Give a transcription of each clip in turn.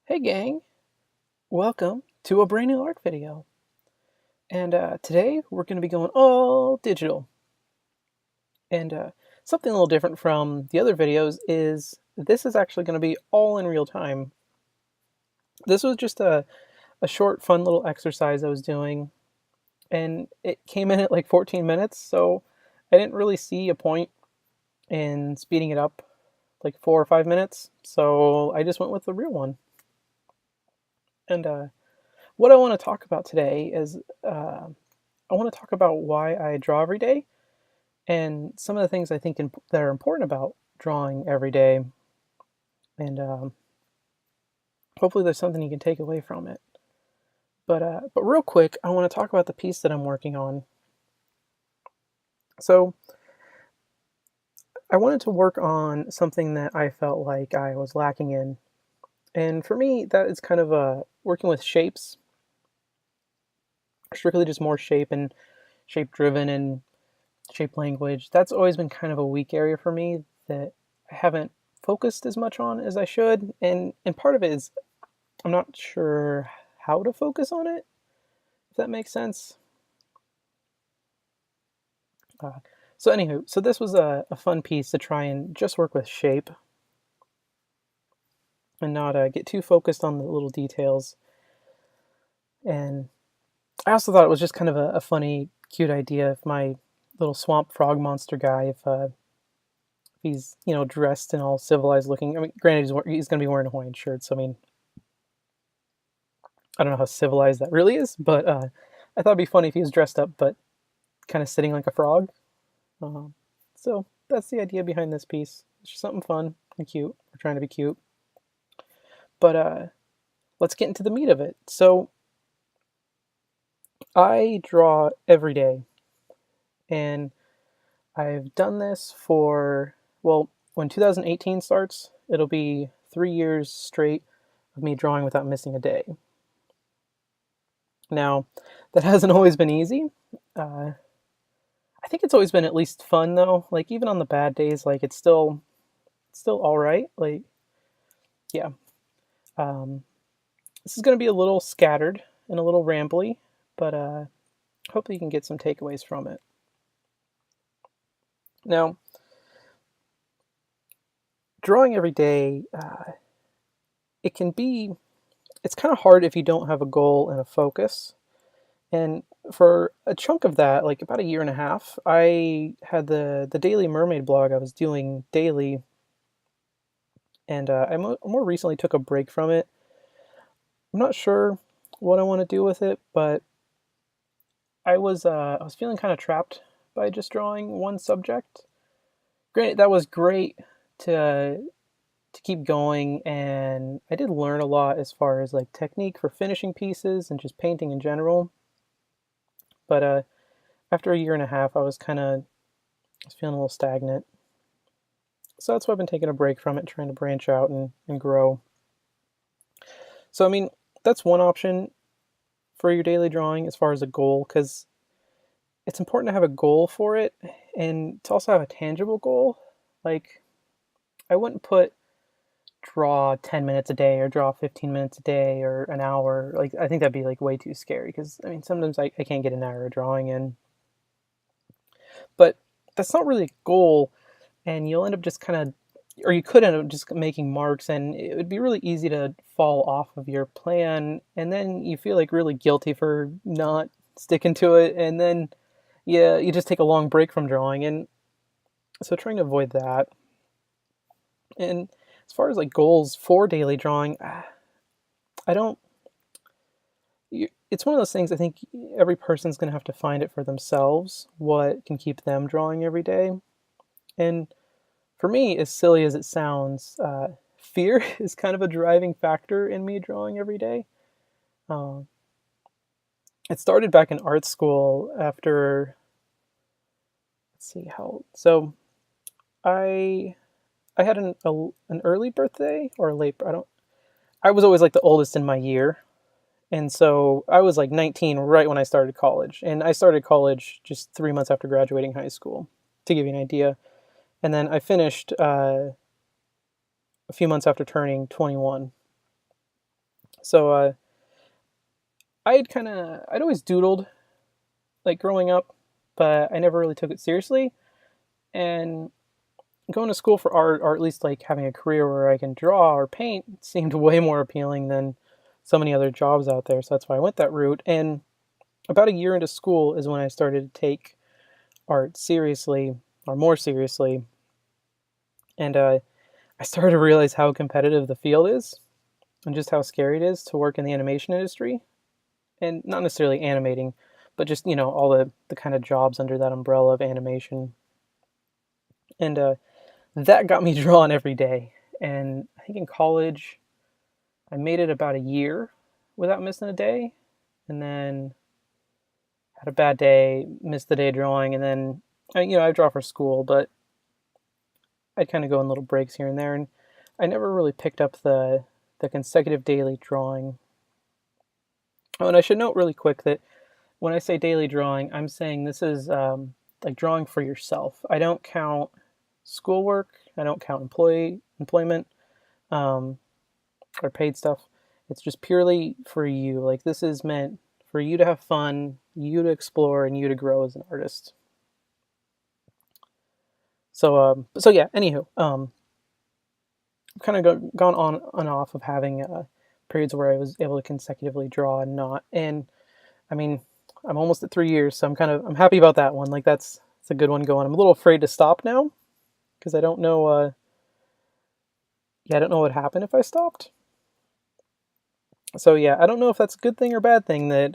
Hey gang, welcome to a brand new art video. And today we're going to be going all digital. And something a little different from the other videos is this is actually going to be all in real time. This was just a short, fun little exercise I was doing, and it came in at like 14 minutes, so I didn't really see a point in speeding it up like 4 or 5 minutes, so I just went with the real one. And what I want to talk about today is I want to talk about why I draw every day and some of the things I think that are important about drawing every day. And hopefully, there's something you can take away from it. But real quick, I want to talk about the piece that I'm working on. So I wanted to work on something that I felt like I was lacking in, and for me, that is kind of working with shapes, strictly just more shape and shape driven and shape language. That's always been kind of a weak area for me that I haven't focused as much on as I should. And part of it is I'm not sure how to focus on it, if that makes sense. Uh, so anywho, so this was a fun piece to try and just work with shape and not get too focused on the little details. And I also thought it was just kind of a funny, cute idea if my little swamp frog monster guy, if he's dressed and all civilized looking. I mean, granted, he's going to be wearing a Hawaiian shirt, so I mean, I don't know how civilized that really is, but I thought it'd be funny if he was dressed up, but kind of sitting like a frog. Um, so that's the idea behind this piece. It's just something fun and cute. We're trying to be cute, but let's get into the meat of it. So I draw every day, and I've done this for, well, when 2018 starts, it'll be 3 years straight of me drawing without missing a day. Now, that hasn't always been easy. Uh, I think it's always been at least fun though. Like even on the bad days, like it's still all right. Like yeah, um, this is gonna be a little scattered and a little rambly, but hopefully you can get some takeaways from it. Now, drawing every day, it can be. It's kind of hard if you don't have a goal and a focus. And for a chunk of that, like about a year and a half, I had the Daily Mermaid blog I was doing daily, and more recently took a break from it. I'm not sure what I want to do with it, but I was feeling kind of trapped by just drawing one subject. Granted, that was great to keep going, and I did learn a lot as far as like technique for finishing pieces and just painting in general. But after a year and a half, I was feeling a little stagnant. So that's why I've been taking a break from it, trying to branch out and grow. So I mean, that's one option for your daily drawing as far as a goal, because it's important to have a goal for it and to also have a tangible goal. Like, I wouldn't put draw 10 minutes a day or draw 15 minutes a day or an hour. Like, I think that'd be like way too scary because I mean, sometimes I can't get an hour of drawing in, but that's not really a goal. And you'll end up just kind of, or you could end up just making marks, and it would be really easy to fall off of your plan. And then you feel like really guilty for not sticking to it. And then, yeah, you just take a long break from drawing. And so trying to avoid that. And as far as like goals for daily drawing, I don't. It's one of those things. I think every person's going to have to find it for themselves. What can keep them drawing every day? And for me, as silly as it sounds, fear is kind of a driving factor in me drawing every day. Um, it started back in art school after. Let's see how. So I I had an early birthday or a late. I don't. I was always like the oldest in my year. And so I was like 19 right when I started college. And I started college just 3 months after graduating high school, to give you an idea. And then I finished a few months after turning 21. So I'd always doodled like growing up, but I never really took it seriously. And going to school for art, or at least like having a career where I can draw or paint, seemed way more appealing than so many other jobs out there. So that's why I went that route. And about a year into school is when I started to take art seriously, or more seriously. And I started to realize how competitive the field is and just how scary it is to work in the animation industry. And not necessarily animating, but just, all the kind of jobs under that umbrella of animation. And that got me drawn every day. And I think in college, I made it about a year without missing a day. And then had a bad day, missed the day drawing. And then, I draw for school, but I'd kind of go in little breaks here and there. And I never really picked up the consecutive daily drawing. Oh, and I should note really quick that when I say daily drawing, I'm saying this is like drawing for yourself. I don't count schoolwork. I don't count employment, um, or paid stuff. It's just purely for you. Like this is meant for you to have fun, you to explore, and you to grow as an artist. So yeah. Anywho, I've kind of gone on and off of having periods where I was able to consecutively draw and not. And I mean, I'm almost at 3 years, so I'm happy about that one. Like that's a good one going. I'm a little afraid to stop now because I don't know. Yeah, I don't know what would happen if I stopped. So yeah, I don't know if that's a good thing or bad thing that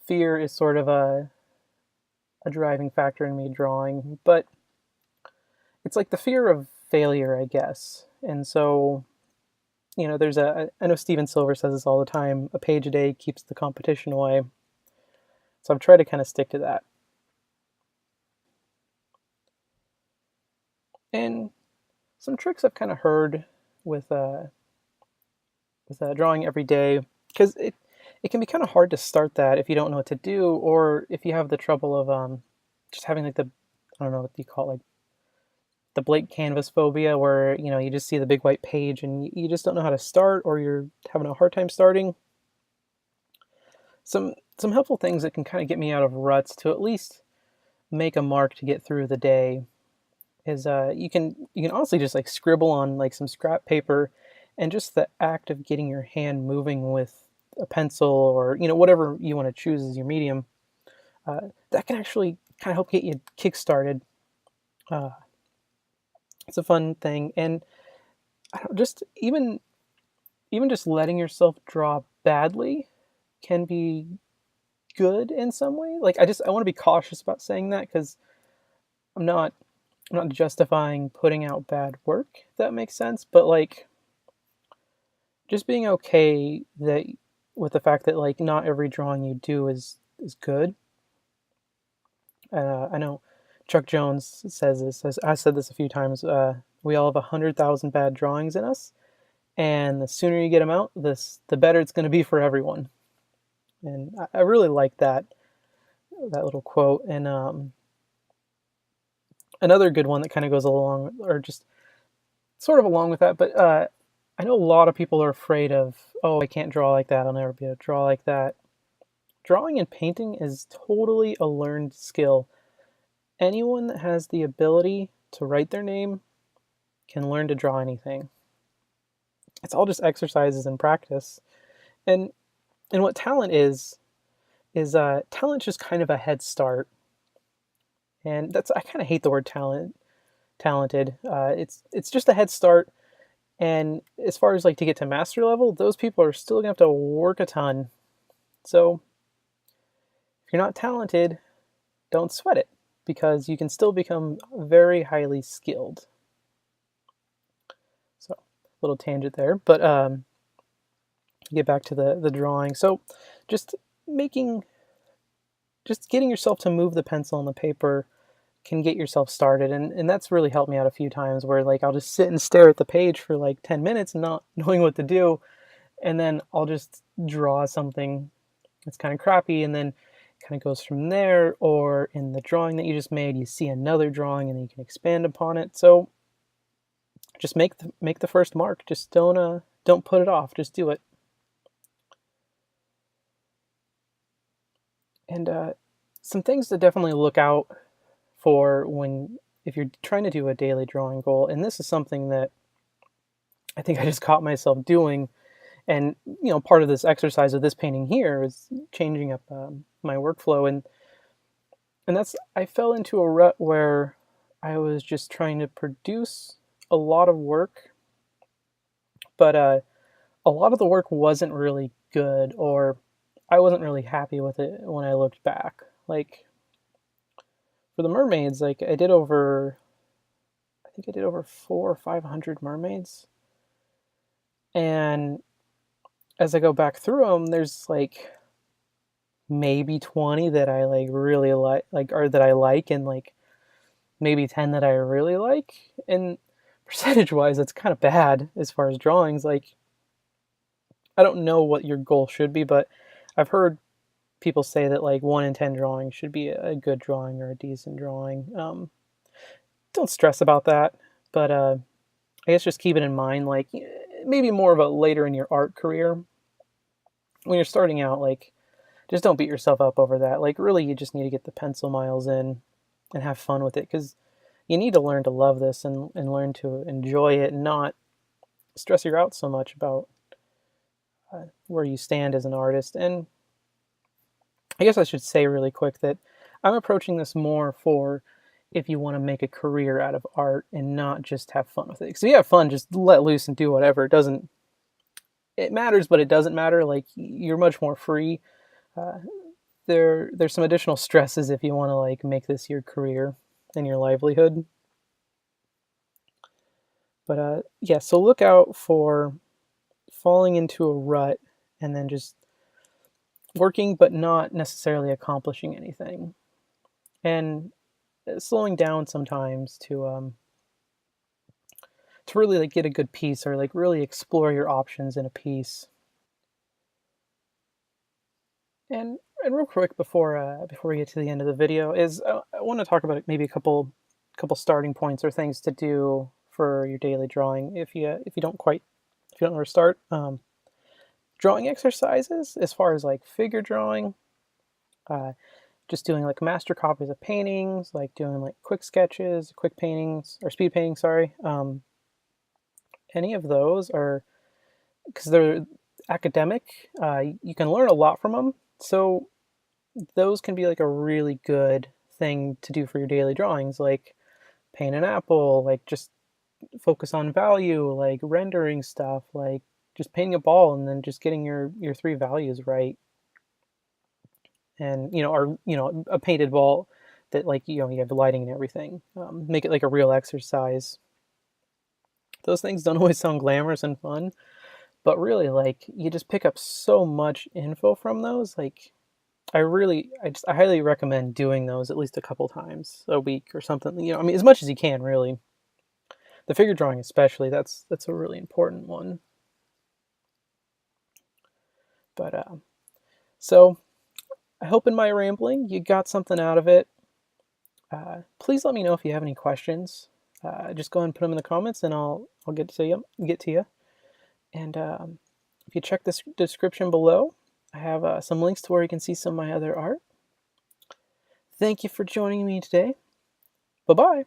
fear is sort of a driving factor in me drawing, but it's like the fear of failure, I guess. And so, I know Steven Silver says this all the time, a page a day keeps the competition away. So I've tried to kind of stick to that. And some tricks I've kind of heard with drawing every day, because it can be kind of hard to start that if you don't know what to do, or if you have the trouble of just having like I don't know what you call it, like the blank canvas phobia, where you just see the big white page and you just don't know how to start, or you're having a hard time starting. Some helpful things that can kind of get me out of ruts to at least make a mark to get through the day is you can honestly just like scribble on like some scrap paper, and just the act of getting your hand moving with a pencil, or whatever you want to choose as your medium, that can actually kind of help get you kick started. uh, it's a fun thing. And I don't, just even just letting yourself draw badly can be good in some way. Like I want to be cautious about saying that, because I'm not I'm not justifying putting out bad work, if that makes sense. But like just being okay that with the fact that like not every drawing you do is good. I know Chuck Jones says this. I said this a few times. We all have 100,000 bad drawings in us, and the sooner you get them out, the better it's going to be for everyone. And I really like that little quote. And another good one that kind of goes along, or just sort of along with that, but I know a lot of people are afraid of, oh, I can't draw like that. I'll never be able to draw like that. Drawing and painting is totally a learned skill. Anyone that has the ability to write their name can learn to draw anything. It's all just exercises and practice. And what talent is talent's just kind of a head start. And that's, I kind of hate the word talented. It's just a head start. And as far as like to get to master level, those people are still gonna have to work a ton. So if you're not talented, don't sweat it, because you can still become very highly skilled. So a little tangent there, but get back to the drawing. So just making just getting yourself to move the pencil and the paper can get yourself started, and that's really helped me out a few times, where like I'll just sit and stare at the page for like 10 minutes not knowing what to do, and then I'll just draw something that's kind of crappy, and then kind of goes from there. Or in the drawing that you just made, you see another drawing and then you can expand upon it. So just make the first mark. Just Don't put it off, just do it. And some things to definitely look out for if you're trying to do a daily drawing goal, and this is something that I think I just caught myself doing. And part of this exercise of this painting here is changing up my workflow, and that's I fell into a rut where I was just trying to produce a lot of work, but a lot of the work wasn't really good, or I wasn't really happy with it when I looked back. Like for the mermaids, like I think I did over 400 or 500 mermaids, and as I go back through them, there's like maybe 20 that I like really like or that I like, and like maybe 10 that I really like. And percentage wise, that's kind of bad as far as drawings. Like, I don't know what your goal should be, but I've heard people say that like 1 in 10 drawings should be a good drawing or a decent drawing. Don't stress about that, but I guess just keep it in mind, like maybe more of a later in your art career. When you're starting out, like just don't beat yourself up over that. Like really, you just need to get the pencil miles in and have fun with it, because you need to learn to love this and learn to enjoy it and not stress you out so much about where you stand as an artist. And I guess I should say really quick that I'm approaching this more for if you want to make a career out of art and not just have fun with it. Because if you have fun, just let loose and do whatever. It matters, but it doesn't matter. Like you're much more free. Uh, there's some additional stresses if you want to like make this your career and your livelihood. But yeah, so look out for falling into a rut and then just working but not necessarily accomplishing anything, and slowing down sometimes to really like get a good piece, or like really explore your options in a piece. And real quick before we get to the end of the video is I want to talk about maybe a couple starting points or things to do for your daily drawing if you don't know where to start. Drawing exercises as far as like figure drawing, uh, just doing like master copies of paintings, like doing like quick sketches, quick paintings, or speed paintings, sorry. Any of those are, because they're academic, you can learn a lot from them. So those can be like a really good thing to do for your daily drawings, like paint an apple, like just focus on value, like rendering stuff, like just painting a ball and then just getting your three values right. And or a painted ball that like you have lighting and everything. Make it like a real exercise. Those things don't always sound glamorous and fun, but really like you just pick up so much info from those. Like I highly recommend doing those at least a couple times a week or something. I mean, as much as you can, really. The figure drawing especially, that's a really important one. But so I hope in my rambling you got something out of it. Please let me know if you have any questions. Just go ahead and put them in the comments, and I'll get to you. And if you check this description below, I have some links to where you can see some of my other art. Thank you for joining me today. Bye-bye.